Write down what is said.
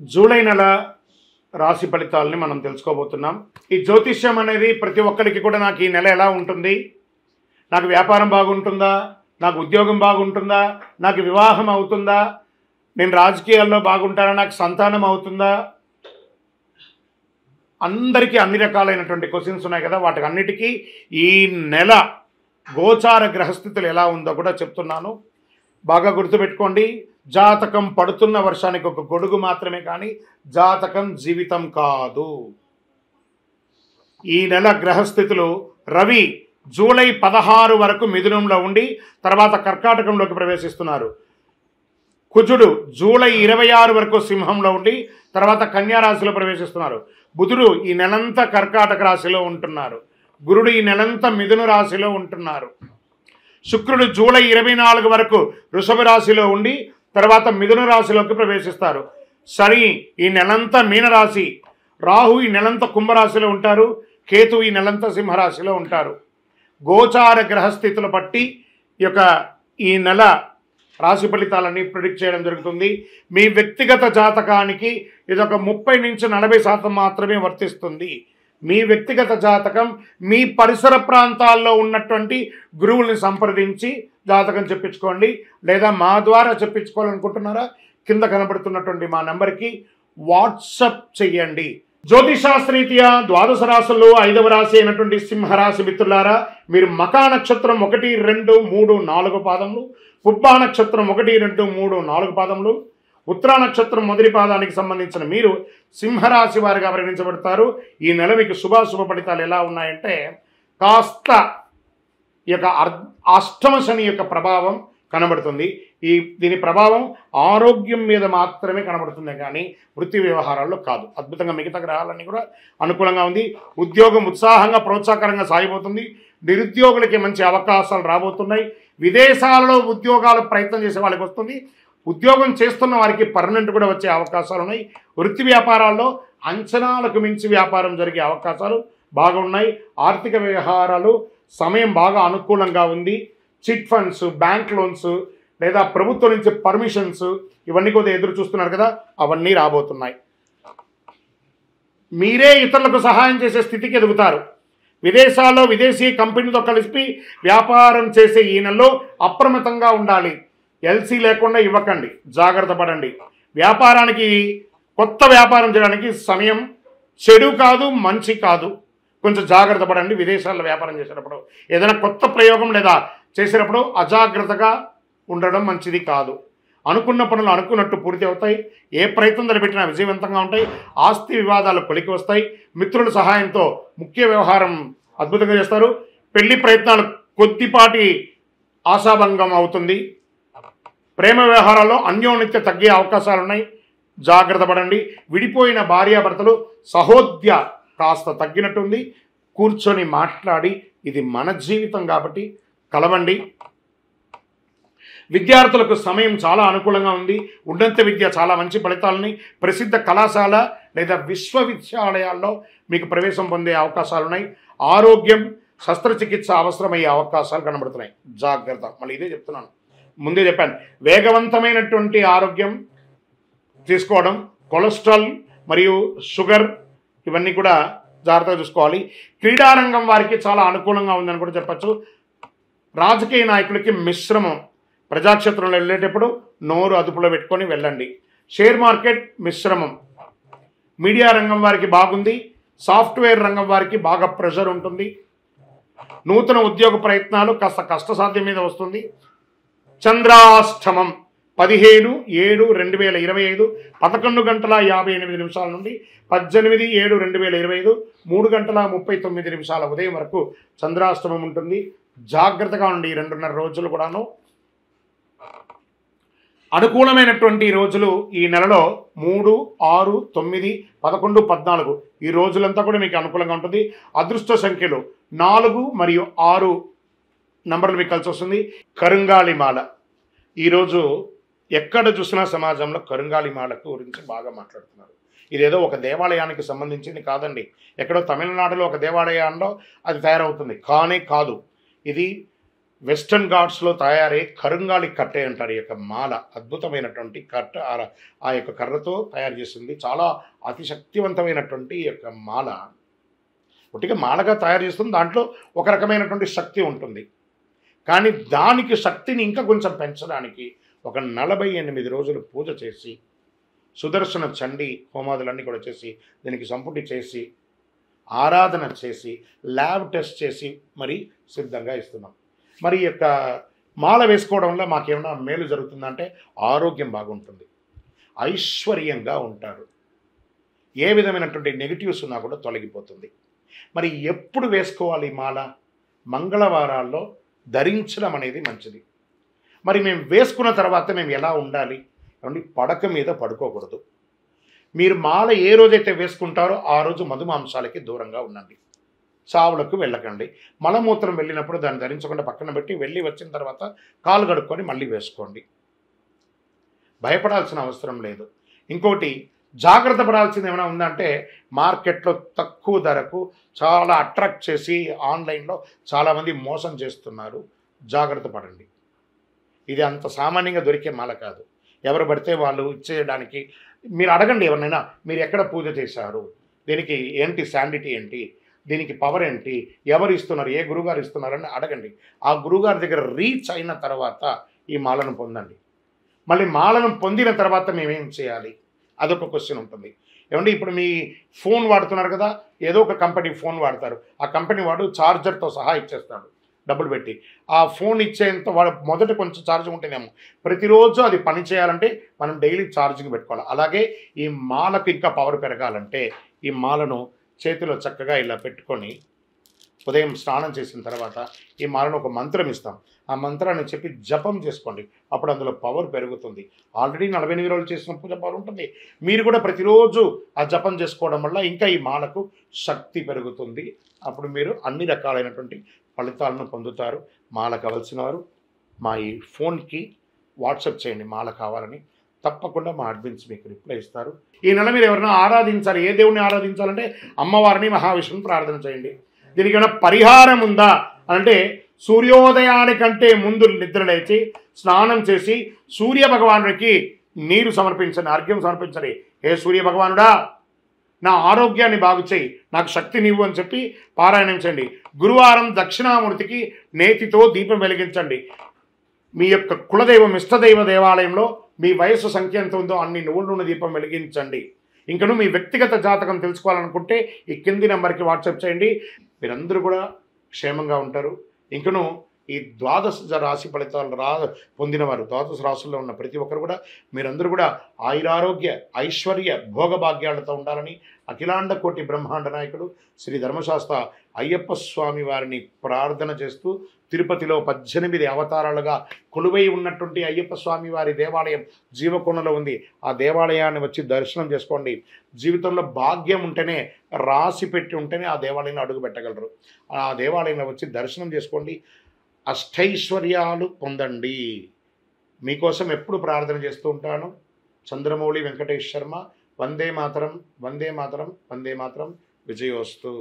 July నెల రాశి ఫలితాలని మనం తెలుసుకోబోతున్నాం. ఈ జ్యోతిష్యం అనేది ప్రతి ఒక్కరికి కూడా నాకు ఈ నెల ఎలా ఉంటుంది, నాకు వ్యాపారం బాగుంటుందా, నాకు ఉద్యోగం బాగుంటుందా, నాకు వివాహం అవుతుందా, నేను రాజకీయాల్లో బాగుంటానా, నాకు సంతానం అవుతుందా, అందరికీ అన్ని రకాలైనటువంటి క్వశ్చన్స్ ఉన్నాయి కదా. వాటికి అన్నిటికీ ఈ నెల గోచార గ్రహస్థితులు ఎలా ఉందో కూడా చెప్తున్నాను. బాగా గుర్తుపెట్టుకోండి. జాతకం పడుతున్న వర్షానికి ఒక గొడుగు మాత్రమే, కానీ జాతకం జీవితం కాదు. ఈ నెల గ్రహస్థితులు: రవి జూలై 16 వరకు మిథునంలో ఉండి తర్వాత కర్కాటకంలోకి ప్రవేశిస్తున్నారు. కుజుడు జూలై 26 వరకు సింహంలో ఉండి తర్వాత కన్యా రాశిలో ప్రవేశిస్తున్నారు. బుధుడు ఈ నెలంతా కర్కాటక రాశిలో ఉంటున్నారు. గురుడు ఈ నెలంతా మిథున రాశిలో ఉంటున్నారు. శుక్రుడు జూలై 24 వరకు వృషభ రాశిలో ఉండి తర్వాత మిథున రాశిలోకి ప్రవేశిస్తారు. శని ఈ నెలంతా మీనరాశి, రాహు ఈ నెలంతా కుంభరాశిలో ఉంటారు, కేతు ఈ నెలంతా సింహరాశిలో ఉంటారు. గోచార గ్రహస్థితులు బట్టి ఈ నెల రాశి ఫలితాలని ప్రిడిక్ట్ చేయడం జరుగుతుంది. మీ వ్యక్తిగత జాతకానికి ఇదొక 30 నుంచి 40% మాత్రమే వర్తిస్తుంది. మీ వ్యక్తిగత జాతకం మీ పరిసర ప్రాంతాల్లో ఉన్నటువంటి గురువుల్ని సంప్రదించి జాతకం చెప్పించుకోండి. లేదా మా ద్వారా చెప్పించుకోవాలనుకుంటున్నారా, కింద కనబడుతున్నటువంటి మా నెంబర్కి వాట్సప్ చెయ్యండి. జ్యోతిషాస్త్రీత్యా ద్వాదశ రాశుల్లో 5వ రాశి అయినటువంటి సింహరాశి మిత్రులారా, మీరు మకా నక్షత్రం 1, 2, 3, 4 పాదములు, పుబ్బా నక్షత్రం 1, 2, 3, 4 పాదములు, ఉత్తరా నక్షత్రం మొదటి పాదానికి సంబంధించిన మీరు సింహరాశి వారిగా పరిగణించబడతారు. ఈ నెల మీకు శుభాశుభ ఫలితాలు ఎలా ఉన్నాయంటే, కాస్త ఈ యొక్క అష్టమ శని యొక్క ప్రభావం కనబడుతుంది. దీని ప్రభావం ఆరోగ్యం మీద మాత్రమే కనబడుతుంది, కానీ వృత్తి వ్యవహారాల్లో కాదు. అద్భుతంగా మిగతా గ్రహాలన్నీ కూడా అనుకూలంగా ఉంది. ఉద్యోగం ఉత్సాహంగా ప్రోత్సాహకరంగా సాగిపోతుంది. నిరుద్యోగులకి మంచి అవకాశాలు రాబోతున్నాయి. విదేశాలలో ఉద్యోగాలు ప్రయత్నం చేసే వాళ్ళకి వస్తుంది. ఉద్యోగం చేస్తున్న వారికి పర్మనెంట్ కూడా వచ్చే అవకాశాలు ఉన్నాయి. వృత్తి వ్యాపారాల్లో అంచనాలకు మించి వ్యాపారం జరిగే అవకాశాలు బాగున్నాయి. ఆర్థిక వ్యవహారాలు సమయం బాగా అనుకూలంగా ఉంది. చిట్ ఫండ్స్, బ్యాంక్ లోన్స్ లేదా ప్రభుత్వం నుంచి పర్మిషన్స్ ఇవన్నీ కొద్దిగా ఎదురు చూస్తున్నారు కదా, అవన్నీ రాబోతున్నాయి. మీరే ఇతరులకు సహాయం చేసే స్థితికి ఎదుగుతారు. విదేశాల్లో విదేశీ కంపెనీతో కలిసి వ్యాపారం చేసే ఈ నెలలో అప్రమత్తంగా ఉండాలి. ఎల్సీ లేకుండా ఇవ్వకండి, జాగ్రత్త పడండి. వ్యాపారానికి కొత్త వ్యాపారం చేయడానికి సమయం చెడు కాదు, మంచి కాదు. కొంచెం జాగ్రత్త పడండి. విదేశాల్లో వ్యాపారం చేసేటప్పుడు ఏదైనా కొత్త ప్రయోగం లేదా చేసేటప్పుడు అజాగ్రత్తగా ఉండడం మంచిది కాదు. అనుకున్న పనులు అనుకున్నట్టు పూర్తి అవుతాయి. ఏ ప్రయత్నం తలపెట్టినా విజయవంతంగా ఉంటాయి. ఆస్తి వివాదాలు కొలికి వస్తాయి. మిత్రుల సహాయంతో ముఖ్య వ్యవహారం అద్భుతంగా చేస్తారు. పెళ్లి ప్రయత్నాలు కొద్దిపాటి ఆశాభంగం అవుతుంది. ప్రేమ వ్యవహారాల్లో అన్యోన్యత తగ్గే అవకాశాలు ఉన్నాయి, జాగ్రత్త పడండి. విడిపోయిన భార్యాభర్తలు సహోద్య కాస్త తగ్గినట్టుంది. కూర్చొని మాట్లాడి ఇది మన జీవితం కాబట్టి కలవండి. విద్యార్థులకు సమయం చాలా అనుకూలంగా ఉంది. ఉన్నత విద్య చాలా మంచి ఫలితాలని, ప్రసిద్ధ కళాశాల లేదా విశ్వవిద్యాలయాల్లో మీకు ప్రవేశం పొందే అవకాశాలు ఉన్నాయి. ఆరోగ్యం, శస్త్రచికిత్స అవసరమయ్యే అవకాశాలు కనబడుతున్నాయి, జాగ్రత్త. మళ్ళీ ఇదే చెప్తున్నాను, ముందే చెప్పాను. వేగవంతమైనటువంటి ఆరోగ్యం తీసుకోవడం, కొలెస్ట్రాల్ మరియు షుగర్ ఇవన్నీ కూడా జాగ్రత్తగా చూసుకోవాలి. క్రీడారంగం వారికి చాలా అనుకూలంగా ఉందని కూడా చెప్పచ్చు. రాజకీయ నాయకులకి మిశ్రమం. ప్రజాక్షేత్రంలో వెళ్ళేటప్పుడు నోరు అదుపులో పెట్టుకొని వెళ్ళండి. షేర్ మార్కెట్ మిశ్రమం. మీడియా రంగం వారికి బాగుంది. సాఫ్ట్వేర్ రంగం వారికి బాగా ప్రెషర్ ఉంటుంది. నూతన ఉద్యోగ ప్రయత్నాలు కాస్త కష్టసాధ్యం మీద వస్తుంది. చంద్రాష్టమం 15/7/2025 11:58 నుండి 18/7/2025 3:39 ఉదయం వరకు చంద్రాష్టమం ఉంటుంది. జాగ్రత్తగా ఉండి 2.5 రోజులు కూడాను. అనుకూలమైనటువంటి రోజులు ఈ నెలలో 3, 6, 9, 11, 14 ఈ రోజులంతా కూడా మీకు అనుకూలంగా ఉంటుంది. అదృష్ట సంఖ్యలు 4 మరియు 6 నంబర్లు మీకు కలిసి వస్తుంది. కరుంగాలి మాల. ఈరోజు ఎక్కడ చూసినా సమాజంలో కరుంగాలి మాల గురించి బాగా మాట్లాడుతున్నారు. ఇదేదో ఒక దేవాలయానికి సంబంధించింది కాదండి. ఎక్కడో తమిళనాడులో ఒక దేవాలయంలో అది తయారవుతుంది, కానే కాదు. ఇది వెస్టర్న్ ఘాట్స్లో తయారయ్యే కరుంగాలి కట్టె అంటారు ఈ యొక్క మాల. అద్భుతమైనటువంటి కట్ట ఆ యొక్క కర్రతో తయారు చేసింది. చాలా అతి శక్తివంతమైనటువంటి ఈ యొక్క మాల. ఒట్టిగా మాలగా తయారు చేస్తుంది, దాంట్లో ఒక రకమైనటువంటి శక్తి ఉంటుంది. కానీ దానికి శక్తిని ఇంకా కొంచెం పెంచడానికి ఒక 48 రోజులు పూజ చేసి, సుదర్శన చండీ హోమాదులన్నీ కూడా చేసి, దీనికి సంపుటి చేసి, ఆరాధన చేసి, ల్యాబ్ టెస్ట్ చేసి మరి సిద్ధంగా ఇస్తున్నాం. మరి ఈ యొక్క మాల వేసుకోవడం వల్ల మాకేమైనా మేలు జరుగుతుందంటే ఆరోగ్యం బాగుంటుంది, ఐశ్వర్యంగా ఉంటారు, ఏ విధమైనటువంటి నెగిటివ్స్ ఉన్నా కూడా తొలగిపోతుంది. మరి ఎప్పుడు వేసుకోవాలి ఈ మాల? మంగళవారాల్లో ధరించడం అనేది మంచిది. మరి మేము వేసుకున్న తర్వాత మేము ఎలా ఉండాలి అంటే, పడక మీద పడుకోకూడదు. మీరు మాల ఏ రోజైతే వేసుకుంటారో ఆ రోజు మధుమాంసాలకి దూరంగా ఉండండి, చావులకు వెళ్ళకండి. మలమూత్రం వెళ్ళినప్పుడు దాన్ని ధరించకుండా పక్కన పెట్టి వెళ్ళి వచ్చిన తర్వాత కాలు కడుక్కొని మళ్ళీ వేసుకోండి. భయపడాల్సిన అవసరం లేదు. ఇంకోటి జాగ్రత్త పడాల్సింది ఏమైనా ఉందంటే, మార్కెట్లో తక్కువ ధరకు చాలా అట్రాక్ట్ చేసి ఆన్లైన్లో చాలామంది మోసం చేస్తున్నారు. జాగ్రత్త పడండి. ఇది అంత సామాన్యంగా దొరికే మాల కాదు. ఎవరు పడితే వాళ్ళు ఇచ్చేయడానికి. మీరు అడగండి ఎవరినైనా, మీరు ఎక్కడ పూజ చేశారు, దీనికి ఏంటి శాండిటీ ఏంటి, దీనికి పవర్ ఏంటి, ఎవరు ఇస్తున్నారు, ఏ గురుగారు ఇస్తున్నారని అడగండి. ఆ గురుగారి దగ్గర రీచ్ అయిన తర్వాత ఈ మాలను పొందండి. మళ్ళీ మాలను పొందిన తర్వాత మేమేం చేయాలి, అదొక క్వశ్చన్ ఉంటుంది. ఏమంటే ఇప్పుడు మీ ఫోన్ వాడుతున్నారు కదా, ఏదో ఒక కంపెనీ ఫోన్ వాడతారు, ఆ కంపెనీ వాడు ఛార్జర్తో సహా ఇచ్చేస్తాడు డబ్బులు పెట్టి. ఆ ఫోన్ ఇచ్చేంత వాడు మొదట కొంచెం ఛార్జ్ ఉంటేనేమో, ప్రతిరోజు అది పని చేయాలంటే మనం డైలీ ఛార్జింగ్ పెట్టుకోవాలి. అలాగే ఈ మాలకు ఇంకా పవర్ పెరగాలంటే ఈ మాలను చేతిలో చక్కగా ఇలా పెట్టుకొని ఉదయం స్నానం చేసిన తర్వాత ఈ మాలను ఒక మంత్రం ఇస్తాం, ఆ మంత్రాన్ని చెప్పి జపం చేసుకోండి. అప్పుడు అందులో పవర్ పెరుగుతుంది. ఆల్రెడీ 48 రోజులు చేసిన పూజ పవర్ ఉంటుంది. మీరు కూడా ప్రతిరోజు ఆ జపం చేసుకోవడం వల్ల ఇంకా ఈ మాలకు శక్తి పెరుగుతుంది. అప్పుడు మీరు అన్ని రకాలైనటువంటి ఫలితాలను పొందుతారు. మాల కావాల్సిన వారు మా ఈ ఫోన్కి వాట్సాప్ చేయండి మాల కావాలని. తప్పకుండా మా అడ్మిన్స్ మీకు రిప్లై ఇస్తారు. ఈ నెల మీరు ఎవరైనా ఆరాధించాలి, ఏ దేవుణ్ణి ఆరాధించాలంటే అమ్మవారిని, మహావిష్ణువుని ప్రార్థన చేయండి. దీనికి ఏమైనా పరిహారం ఉందా అంటే, సూర్యోదయానికంటే ముందు నిద్ర లేచి స్నానం చేసి సూర్య భగవానుడికి నీరు సమర్పించండి, అర్ఘ్యం సమర్పించండి. ఏ సూర్య భగవానుడా, నా ఆరోగ్యాన్ని బాగు చేయి, నాకు శక్తినివ్వు అని చెప్పి పారాయణం చేయండి. గురువారం దక్షిణామూర్తికి నేతితో దీపం వెలిగించండి. మీ యొక్క కులదైవం ఇష్టదైవ దేవాలయంలో మీ వయస్సు సంఖ్య ఎంత ఉందో అన్ని నువ్వుల నూనె దీపం వెలిగించండి. ఇంకను మీ వ్యక్తిగత జాతకం తెలుసుకోవాలనుకుంటే ఈ కింది నెంబర్కి వాట్సాప్ చేయండి. మీరందరూ కూడా క్షేమంగా ఉంటారు. ఇంకను ఈ ద్వాదశ రాశి ఫలితాలు పొందినవారు, ద్వాదశ రాశుల్లో ఉన్న ప్రతి ఒక్కరు కూడా మీరందరూ కూడా ఆయురారోగ్య ఐశ్వర్య భోగభాగ్యాలతో ఉండాలని అఖిలాండ కోటి బ్రహ్మాండ నాయకుడు శ్రీ ధర్మశాస్త్ర అయ్యప్ప స్వామి వారిని ప్రార్థన చేస్తూ, తిరుపతిలో 18 అవతారాలుగా కొలువై ఉన్నటువంటి అయ్యప్ప స్వామి వారి దేవాలయం జీవకొండలో ఉంది. ఆ దేవాలయాన్ని వచ్చి దర్శనం చేసుకోండి. జీవితంలో భాగ్యం ఉంటేనే, రాసి పెట్టి ఉంటేనే ఆ దేవాలయంలో అడుగు పెట్టగలరు. ఆ దేవాలయంలో వచ్చి దర్శనం చేసుకోండి, అష్టైశ్వర్యాలు పొందండి. మీకోసం ఎప్పుడు ప్రార్థన చేస్తూ ఉంటాను. చంద్రమౌళి వెంకటేష్ శర్మ. వందే మాతరం, వందే మాతరం, వందే మాతరం. విజయోస్తు.